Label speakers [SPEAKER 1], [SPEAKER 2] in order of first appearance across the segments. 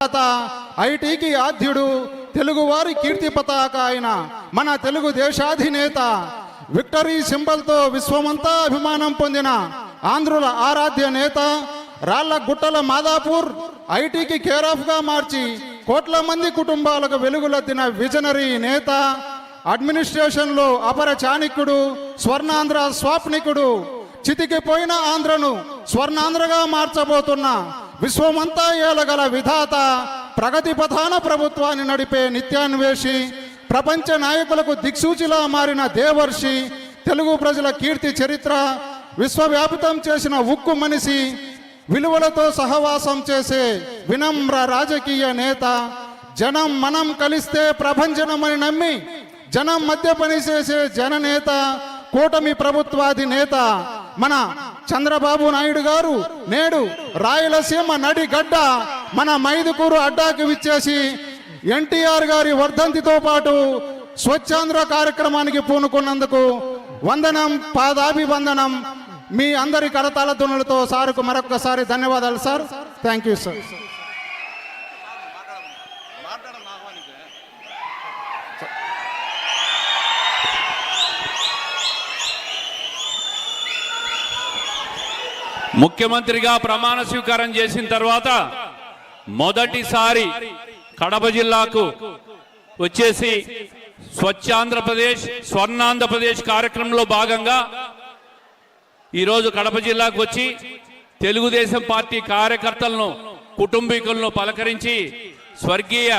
[SPEAKER 1] విధాత, ఐటీకి ఆద్యుడు, తెలుగువారి కీర్తి పతాక ఆయన మన తెలుగు దేశాధినేత, విక్టరీ సింబల్తో విశ్వమంతా అభిమానం పొందిన ఆంధ్రుల ఆరాధ్య నేత, రాళ్ల గుట్టల మాదాపూర్ ఐటీకి కేర్ ఆఫ్ గా మార్చి కోట్ల మంది కుటుంబాలకు వెలుగులద్దిన విజనరీ నేత, అడ్మినిస్ట్రేషన్లో అపర చాణిక్యుడు, స్వర్ణాంధ్ర స్వాప్నికుడు, చితికిపోయిన ఆంధ్రను స్వర్ణాంధ్రగా మార్చబోతున్న విశ్వమంతా ఏలగల విధాత, ప్రగతి పథాన ప్రభుత్వాన్ని నడిపే నిత్యాన్వేషి, ప్రపంచ నాయకులకు దిక్సూచిలా మారిన దేవర్షి, తెలుగు ప్రజల కీర్తి చరిత్ర విశ్వవ్యాపితం చేసిన ఉక్కు మనిషి, విలువలతో సహవాసం చేసే వినమ్ర రాజకీయ నేత, జనం మనం కలిస్తే ప్రభంజనమని నమ్మి జనం మధ్య పనిచేసే జననేత, కూటమి ప్రభుత్వాధినేత మన చంద్రబాబు నాయుడు గారు నేడు రాయలసీమ నడిగడ్డ మన మైదుకూరు అడ్డాకి విచ్చేసి ఎన్టీఆర్ గారి వర్ధంతితో పాటు స్వచ్ఛాంధ్ర కార్యక్రమానికి పూనుకున్నందుకు వందనం, పాదాభివందనం. మీ అందరి కరతాళ ధ్వనులతో సార్కు మరొకసారి ధన్యవాదాలు సార్. Thank you sir.
[SPEAKER 2] ముఖ్యమంత్రిగా ప్రమాణ స్వీకారం చేసిన తర్వాత మొదటిసారి కడప జిల్లాకు వచ్చేసి స్వచ్ఛాంధ్రప్రదేశ్, స్వర్ణాంధ్రప్రదేశ్ కార్యక్రమంలో భాగంగా ఈరోజు కడప జిల్లాకు వచ్చి తెలుగుదేశం పార్టీ కార్యకర్తలను, కుటుంబీకులను పలకరించి స్వర్గీయ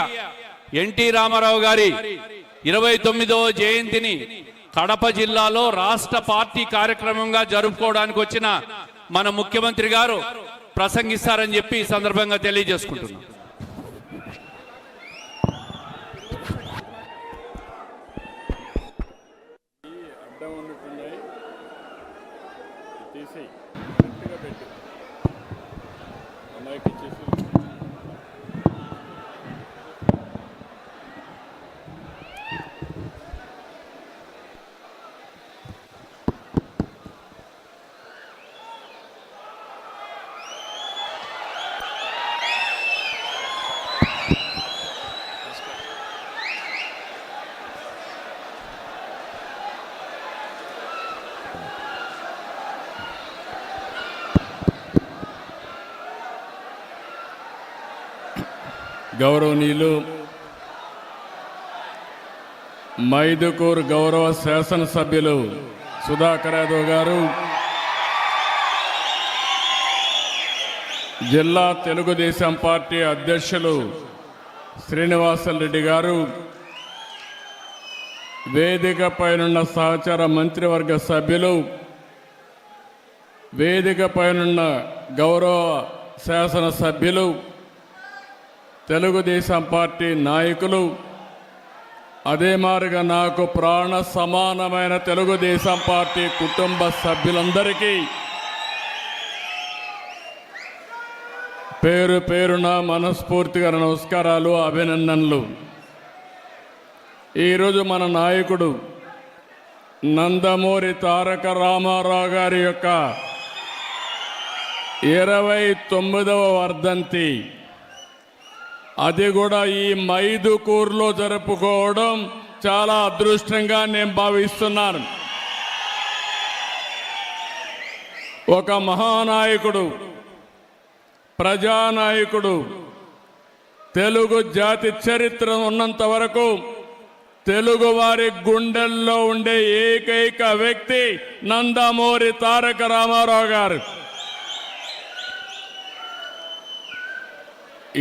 [SPEAKER 2] ఎన్టీ రామారావు గారి 29వ జయంతిని కడప జిల్లాలో రాష్ట్ర పార్టీ కార్యక్రమంగా జరుపుకోవడానికి వచ్చిన మన ముఖ్యమంత్రి గారు ప్రసంగిస్తారని చెప్పి ఈ సందర్భంగా తెలియజేసుకుంటున్నాం.
[SPEAKER 3] గౌరవనీయులు మైదుకూరు గౌరవ శాసనసభ్యులు సుధాకర్ యాదవ్ గారు, జిల్లా తెలుగుదేశం పార్టీ అధ్యక్షులు శ్రీనివాసరెడ్డి గారు, వేదికపైనున్న సహచర మంత్రివర్గ సభ్యులు, వేదికపైనున్న గౌరవ శాసనసభ్యులు, తెలుగుదేశం పార్టీ నాయకులు, అదే మారుగా నాకు ప్రాణ సమానమైన తెలుగుదేశం పార్టీ కుటుంబ సభ్యులందరికీ పేరు పేరున మనస్ఫూర్తిగా నమస్కారాలు, అభినందనలు. ఈరోజు మన నాయకుడు నందమూరి తారక రామారావు గారి యొక్క 29వ వర్ధంతి, అది కూడా ఈ మైదుకూరులో జరుపుకోవడం చాలా అదృష్టంగా నేను భావిస్తున్నాను. ఒక మహానాయకుడు, ప్రజానాయకుడు, తెలుగు జాతి చరిత్ర ఉన్నంత వరకు తెలుగు వారి గుండెల్లో ఉండే ఏకైక వ్యక్తి నందమూరి తారక రామారావు గారు.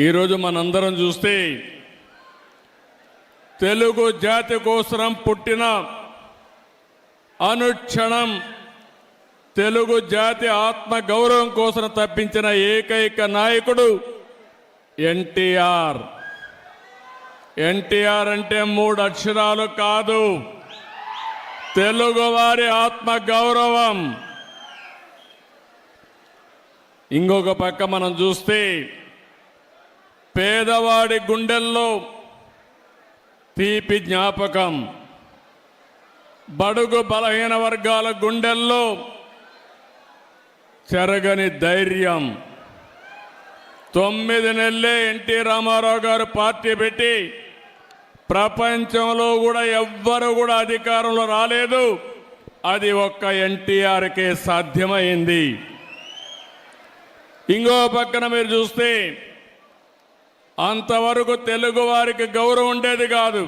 [SPEAKER 3] ఈరోజు మనందరం చూస్తే తెలుగు జాతి కోసం పుట్టిన, అనుక్షణం తెలుగు జాతి ఆత్మ గౌరవం కోసం తప్పించిన ఏకైక నాయకుడు ఎన్టీఆర్. ఎన్టీఆర్ అంటే 3 అక్షరాలు కాదు, తెలుగువారి ఆత్మ గౌరవం. ఇంకొక పక్క మనం చూస్తే పేదవాడి గుండెల్లో తీపి జ్ఞాపకం, బడుగు బలహీన వర్గాల గుండెల్లో చెరగని ధైర్యం, 9 నెలలే ఎన్టీ రామారావు గారు పార్టీ పెట్టి ప్రపంచంలో కూడా ఎవ్వరు కూడా అధికారంలో రాలేదు. అది ఒక్క ఎన్టీఆర్కే సాధ్యమైంది. ఇంకో పక్కన మీరు చూస్తే అంతవరకు తెలుగు వారికి గౌరవం ఉండేది కాదు.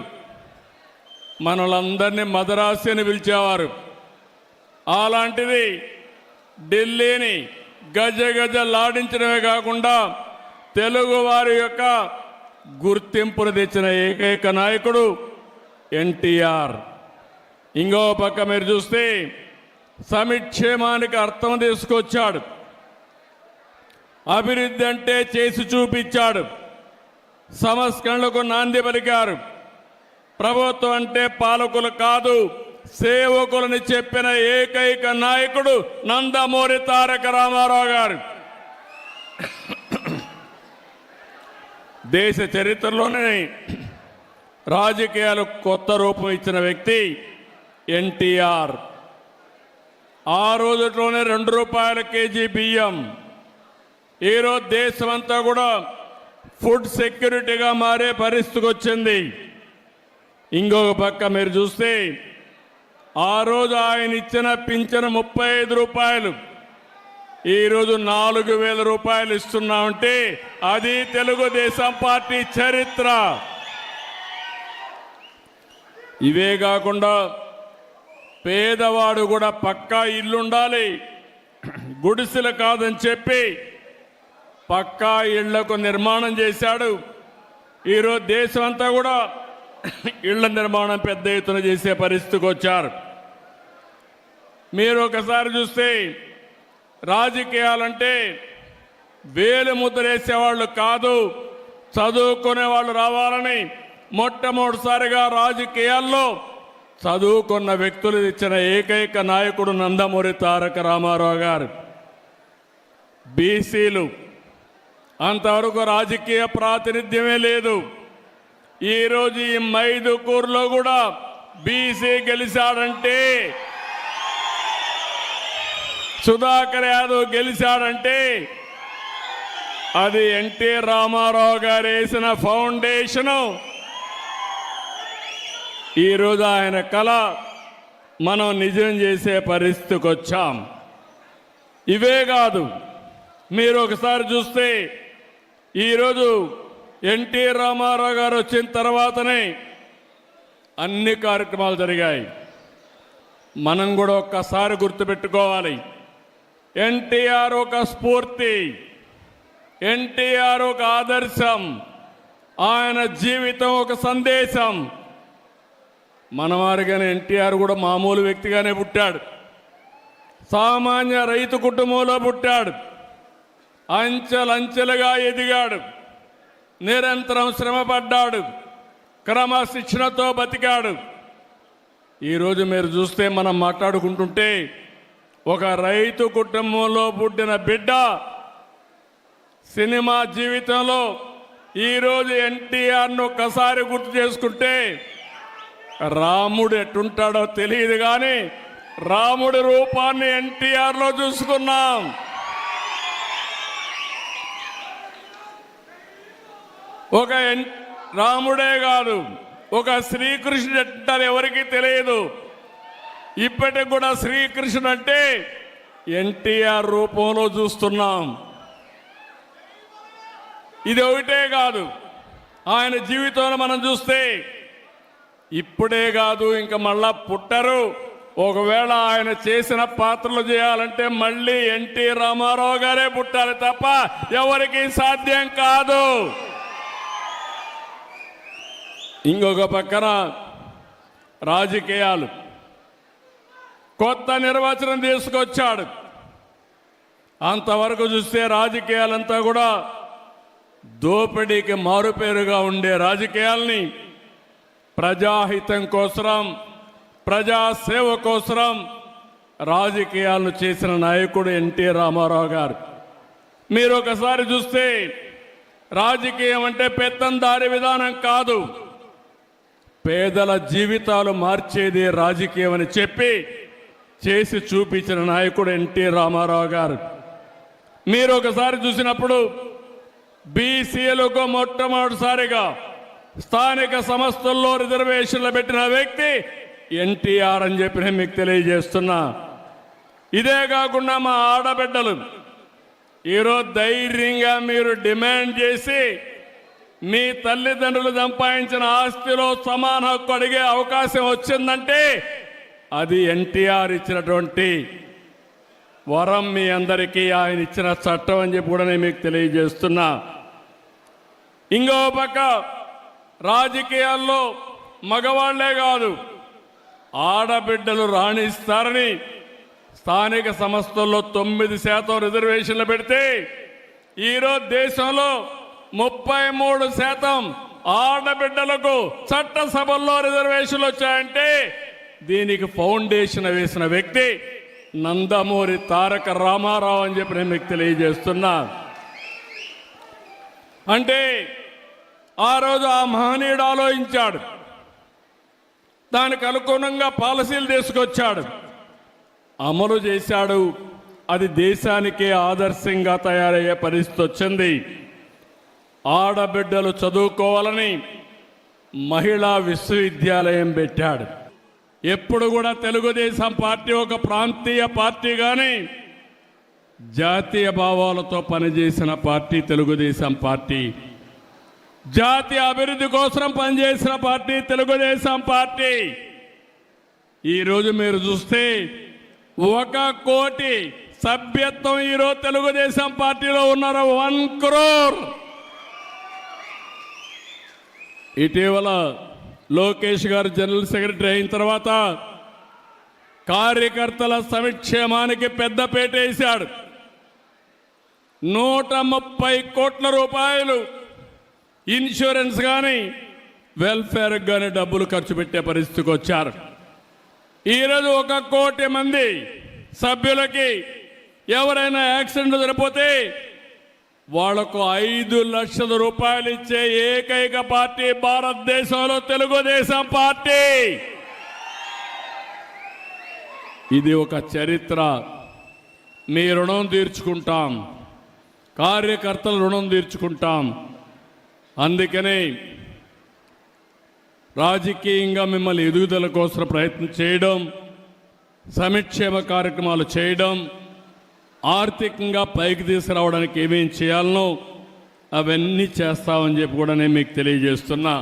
[SPEAKER 3] మనలందరినీ మదరాసి అని పిలిచేవారు. అలాంటిది ఢిల్లీని గజ గజలాడించడమే కాకుండా తెలుగు వారి యొక్క గుర్తింపును తెచ్చిన ఏకైక నాయకుడు ఎన్టీఆర్. ఇంకో పక్క మీరు చూస్తే సమిక్షేమానికి అర్థం తీసుకొచ్చాడు. అభివృద్ధి అంటే చేసి చూపించాడు. సంస్కరణలకు నాంది పలికారు. ప్రభుత్వం అంటే పాలకులు కాదు సేవకులని చెప్పిన ఏకైక నాయకుడు నందమూరి తారక రామారావు గారు. దేశ చరిత్రలోనే రాజకీయాలకు కొత్త రూపం ఇచ్చిన వ్యక్తి ఎన్టీఆర్. ఆ రోజులోనే 2 రూపాయల కేజీ బియ్యం. ఈరోజు దేశమంతా కూడా ఫుడ్ సెక్యూరిటీగా మారే పరిస్థితికి వచ్చింది. ఇంకొక పక్క మీరు చూస్తే ఆ రోజు ఆయన ఇచ్చిన పింఛను 35 రూపాయలు, ఈరోజు 4,000 రూపాయలు ఇస్తున్నామంటే అది తెలుగుదేశం పార్టీ చరిత్ర. ఇవే కాకుండా పేదవాడు కూడా పక్కా ఇల్లు ఉండాలి, గుడిసెలు కాదని చెప్పి పక్కా ఇళ్లకు నిర్మాణం చేశాడు. ఈరోజు దేశం అంతా కూడా ఇళ్ల నిర్మాణం పెద్ద ఎత్తున చేసే పరిస్థితికి వచ్చారు. మీరు ఒకసారి చూస్తే రాజకీయాలంటే వేలు ముద్రేసేవాళ్ళు కాదు, చదువుకునే వాళ్ళు రావాలని మొట్టమొదటిసారిగా రాజకీయాల్లో చదువుకున్న వ్యక్తులు ఇచ్చిన ఏకైక నాయకుడు నందమూరి తారక రామారావు గారు. బీసీలు అంతవరకు రాజకీయ ప్రాతినిధ్యమే లేదు. ఈరోజు ఈ మైదుకూరులో కూడా బీసీ గెలిచాడంటే, సుధాకర్ యాదవ్ గెలిచాడంటే అది ఎన్టీ రామారావు గారు వేసిన ఫౌండేషను. ఈరోజు ఆయన కళ మనం నిజం చేసే పరిస్థితికి వచ్చాం. ఇవే కాదు, మీరు ఒకసారి చూస్తే ఈరోజు ఎన్టీ రామారావు గారు వచ్చిన తర్వాతనే అన్ని కార్యక్రమాలు జరిగాయి. మనం కూడా ఒక్కసారి గుర్తుపెట్టుకోవాలి, ఎన్టీఆర్ ఒక స్ఫూర్తి, ఎన్టీఆర్ ఒక ఆదర్శం, ఆయన జీవితం ఒక సందేశం. మనవారిగానే ఎన్టీఆర్ కూడా మామూలు వ్యక్తిగానే పుట్టాడు, సామాన్య రైతు కుటుంబంలో పుట్టాడు, అంచెలంచెలుగా ఎదిగాడు, నిరంతరం శ్రమపడ్డాడు, క్రమశిక్షణతో బతికాడు. ఈరోజు మీరు చూస్తే మనం మాట్లాడుకుంటుంటే ఒక రైతు కుటుంబంలో పుట్టిన బిడ్డ సినిమా జీవితంలో ఈరోజు ఎన్టీఆర్ను ఒక్కసారి గుర్తు చేసుకుంటే రాముడు ఎట్టుంటాడో తెలియదు, కానీ రాముడి రూపాన్ని ఎన్టీఆర్లో చూసుకున్నాం. ఒక రాముడే కాదు, ఒక శ్రీకృష్ణుడు అంటారు ఎవరికి తెలియదు. ఇప్పటికి కూడా శ్రీకృష్ణుడు అంటే ఎన్టీఆర్ రూపంలో చూస్తున్నాం. ఇది ఒకటే కాదు, ఆయన జీవితంలో మనం చూస్తే ఇప్పుడే కాదు ఇంకా మళ్ళా పుట్టరు. ఒకవేళ ఆయన చేసిన పాత్రలు చేయాలంటే మళ్ళీ ఎన్టీ రామారావు గారే పుట్టాలి తప్ప ఎవరికి సాధ్యం కాదు. ఇంకొక పక్కన రాజకీయాలు, కొత్త నిర్వచనం తీసుకొచ్చాడు. అంతవరకు చూస్తే రాజకీయాలంతా కూడా దోపిడీకి మారుపేరుగా ఉండే రాజకీయాల్ని ప్రజాహితం కోసం, ప్రజాసేవ కోసం రాజకీయాలను చేసిన నాయకుడు ఎన్టీ రామారావు గారు. మీరు ఒకసారి చూస్తే రాజకీయం అంటే పెత్తందారి విధానం కాదు, పేదల జీవితాలు మార్చేది రాజకీయం అని చెప్పి చేసి చూపించిన నాయకుడు ఎన్టీ రామారావు గారు. మీరు ఒకసారి చూసినప్పుడు బీసీలకు మొట్టమొదటిసారిగా స్థానిక సంస్థల్లో రిజర్వేషన్లు పెట్టిన వ్యక్తి ఎన్టీఆర్ అని చెప్పి నేను మీకు తెలియజేస్తున్నా. ఇదే కాకుండా మా ఆడబిడ్డలు ఈరోజు ధైర్యంగా మీరు డిమాండ్ చేసి మీ తల్లిదండ్రులు సంపాదించిన ఆస్తిలో సమాన హక్కు అడిగే అవకాశం వచ్చిందంటే అది ఎన్టీఆర్ ఇచ్చినటువంటి వరం, మీ అందరికీ ఆయన ఇచ్చిన చట్టం అని చెప్పి కూడా నేను మీకు తెలియజేస్తున్నా. ఇంకో పక్క రాజకీయాల్లో మగవాళ్లే కాదు ఆడబిడ్డలు రాణిస్తారని స్థానిక సంస్థల్లో 9% రిజర్వేషన్లు పెడితే ఈరోజు దేశంలో 33% ఆడబిడ్డలకు చట్టసభల్లో రిజర్వేషన్లు వచ్చాయంటే దీనికి ఫౌండేషన్ వేసిన వ్యక్తి నందమూరి తారక రామారావు అని చెప్పి నేను మీకు తెలియజేస్తున్నా. అంటే ఆ రోజు ఆ మహనీయుడు ఆలోచించాడు, దానికి అనుగుణంగా పాలసీలు తీసుకొచ్చాడు, అమలు చేశాడు. అది దేశానికే ఆదర్శంగా తయారయ్యే పరిస్థితి వచ్చింది. ఆడబిడ్డలు చదువుకోవాలని మహిళా విశ్వవిద్యాలయం పెట్టాడు. ఎప్పుడు కూడా తెలుగుదేశం పార్టీ ఒక ప్రాంతీయ పార్టీ కానీ జాతీయ భావాలతో పనిచేసిన పార్టీ తెలుగుదేశం పార్టీ. జాతీయ అభివృద్ధి కోసం పనిచేసిన పార్టీ తెలుగుదేశం పార్టీ. ఈరోజు మీరు చూస్తే 1 కోటి సభ్యత్వం ఈరోజు తెలుగుదేశం పార్టీలో ఉన్నారు. 1 crore. ఇటీవల లోకేష్ గారు జనరల్ సెక్రటరీ అయిన తర్వాత కార్యకర్తల సంక్షేమానికి పెద్దపీట వేశాడు. 130 కోట్ల రూపాయలు ఇన్సూరెన్స్ కానీ వెల్ఫేర్ కానీ డబ్బులు ఖర్చు పెట్టే పరిస్థితికి వచ్చారు. ఈరోజు 1 కోటి మంది సభ్యులకి ఎవరైనా యాక్సిడెంట్ జరిగిపోతే వాళ్లకు 5 లక్షల రూపాయలు ఇచ్చే ఏకైక పార్టీ భారతదేశంలో తెలుగుదేశం పార్టీ. ఇది ఒక చరిత్ర. మీ రుణం తీర్చుకుంటాం, కార్యకర్తల రుణం తీర్చుకుంటాం. అందుకనే రాజకీయంగా మిమ్మల్ని ఎదుగుదల కోసం ప్రయత్నం చేయడం, సంక్షేమ కార్యక్రమాలు చేయడం, ఆర్థికంగా పైకి తీసుకురావడానికి ఏమేం చేయాలనో అవన్నీ చేస్తామని చెప్పి కూడా నేను మీకు తెలియజేస్తున్నా.